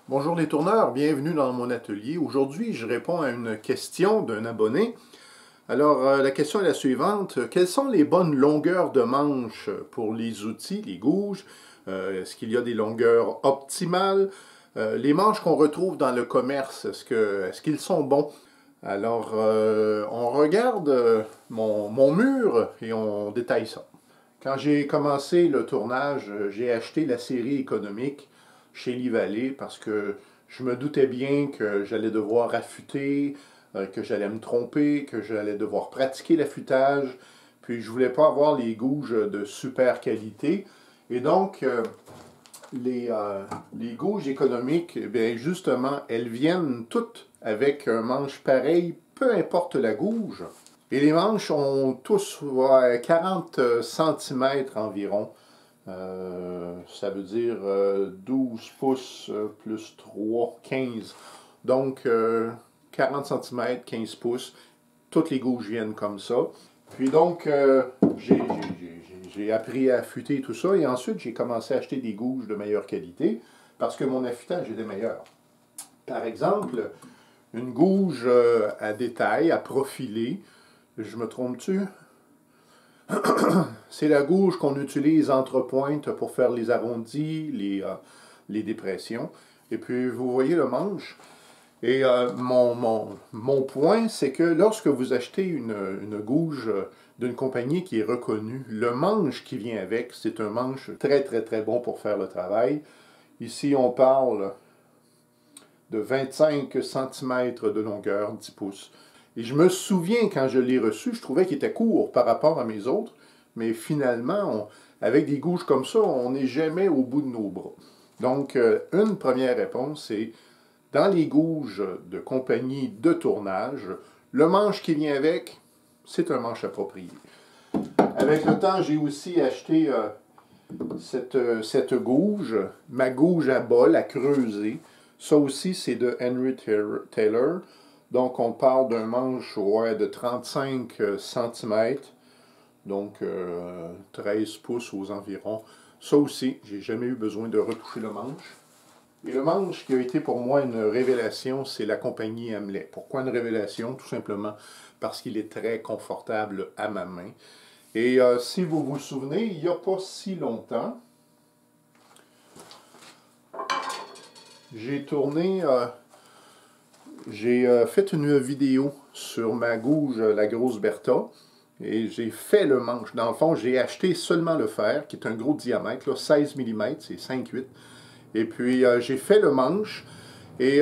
Bonjour les tourneurs, bienvenue dans mon atelier. Aujourd'hui, je réponds à une question d'un abonné. Alors, la question est la suivante. Quelles sont les bonnes longueurs de manche pour les outils, les gouges? Est-ce qu'il y a des longueurs optimales? Les manches qu'on retrouve dans le commerce, est-ce qu'ils sont bons? Alors, on regarde mon mur et on détaille ça. Quand j'ai commencé le tournage, j'ai acheté la série économique chez Livallée parce que je me doutais bien que j'allais devoir affûter, que j'allais me tromper, que j'allais devoir pratiquer l'affûtage, puis je voulais pas avoir les gouges de super qualité. Et donc, les gouges économiques, eh bien justement, elles viennent toutes avec un manche pareil, peu importe la gouge. Et les manches ont tous 40 cm environ. Ça veut dire 12 pouces plus 3, 15. Donc 40 cm, 15 pouces. Toutes les gouges viennent comme ça. Puis donc, j'ai appris à affûter tout ça. Et ensuite, j'ai commencé à acheter des gouges de meilleure qualité parce que mon affûtage était meilleur. Par exemple, une gouge à détail, à profiler. Je me trompe-tu? C'est la gouge qu'on utilise entre pointes pour faire les arrondis, les dépressions. Et puis, vous voyez le manche. Et mon point, c'est que lorsque vous achetez une gouge d'une compagnie qui est reconnue, le manche qui vient avec, c'est un manche très, très, très bon pour faire le travail. Ici, on parle de 25 cm de longueur, 10 pouces. Et je me souviens, quand je l'ai reçu, je trouvais qu'il était court par rapport à mes autres, mais finalement, avec des gouges comme ça, on n'est jamais au bout de nos bras. Donc, une première réponse, c'est dans les gouges de compagnie de tournage, le manche qui vient avec, c'est un manche approprié. Avec le temps, j'ai aussi acheté cette gouge, ma gouge à bol, à creuser. Ça aussi, c'est de Henry Taylor. Donc, on parle d'un manche de 35 cm, donc 13 pouces aux environs. Ça aussi, j'ai jamais eu besoin de retoucher le manche. Et le manche qui a été pour moi une révélation, c'est la compagnie Hamlet. Pourquoi une révélation? Tout simplement parce qu'il est très confortable à ma main. Et si vous vous souvenez, il n'y a pas si longtemps, j'ai fait une vidéo sur ma gouge, la grosse Bertha, et j'ai fait le manche. Dans le fond, j'ai acheté seulement le fer, qui est un gros diamètre, là, 16 mm, c'est 5,8. Et puis, j'ai fait le manche, et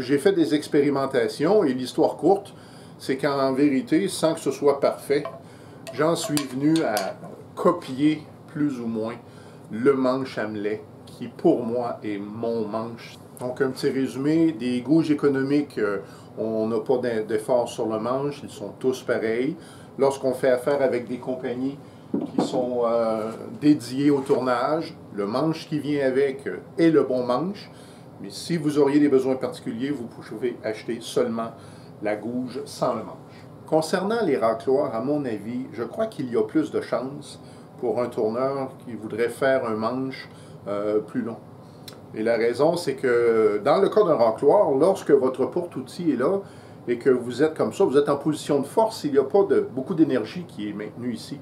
j'ai fait des expérimentations, et l'histoire courte, c'est qu'en vérité, sans que ce soit parfait, j'en suis venu à copier plus ou moins le manche Hamlet, qui pour moi est mon manche. Donc un petit résumé, des gouges économiques, on n'a pas d'effort sur le manche, ils sont tous pareils. Lorsqu'on fait affaire avec des compagnies qui sont dédiées au tournage, le manche qui vient avec est le bon manche. Mais si vous auriez des besoins particuliers, vous pouvez acheter seulement la gouge sans le manche. Concernant les racloirs, à mon avis, je crois qu'il y a plus de chances pour un tourneur qui voudrait faire un manche plus long. Et la raison, c'est que dans le cas d'un racloir, lorsque votre porte-outil est là et que vous êtes comme ça, vous êtes en position de force, il n'y a pas beaucoup d'énergie qui est maintenue ici.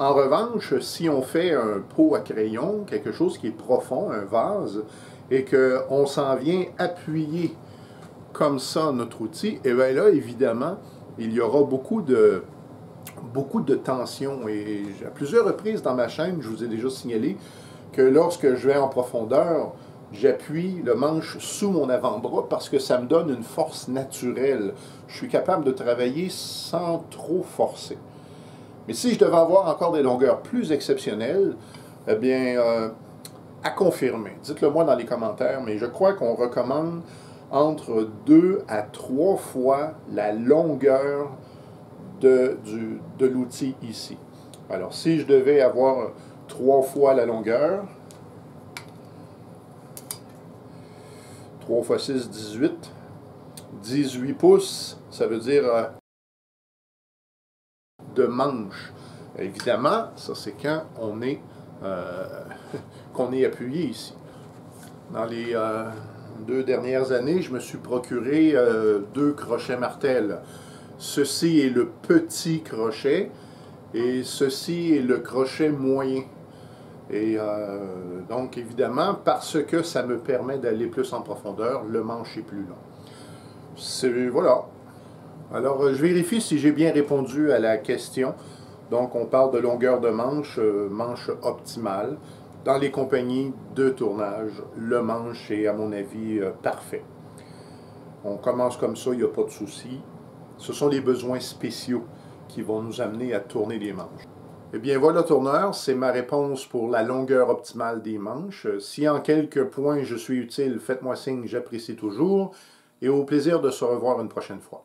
En revanche, si on fait un pot à crayon, quelque chose qui est profond, un vase, et qu'on s'en vient appuyer comme ça notre outil, et bien là, évidemment, il y aura beaucoup de tension. Et à plusieurs reprises dans ma chaîne, je vous ai déjà signalé que lorsque je vais en profondeur, j'appuie le manche sous mon avant-bras parce que ça me donne une force naturelle. Je suis capable de travailler sans trop forcer. Mais si je devais avoir encore des longueurs plus exceptionnelles, eh bien, à confirmer. Dites-le moi dans les commentaires, mais je crois qu'on recommande entre 2 à 3 fois la longueur de l'outil ici. Alors, si je devais avoir 3 fois la longueur, 3 fois 6, 18. 18 pouces, ça veut dire de manche. Évidemment, ça c'est quand on est qu'on est appuyé ici. Dans 2 dernières années, je me suis procuré 2 crochets martels. Ceci est le petit crochet et ceci est le crochet moyen. Et donc évidemment, parce que ça me permet d'aller plus en profondeur, le manche est plus long. Voilà. Alors je vérifie si j'ai bien répondu à la question. Donc on parle de longueur de manche, manche optimale. Dans les compagnies de tournage, le manche est à mon avis parfait. On commence comme ça, il n'y a pas de souci. Ce sont les besoins spéciaux qui vont nous amener à tourner les manches. Eh bien voilà tourneur, c'est ma réponse pour la longueur optimale des manches. Si en quelques points je suis utile, faites-moi signe, j'apprécie toujours. Et au plaisir de se revoir une prochaine fois.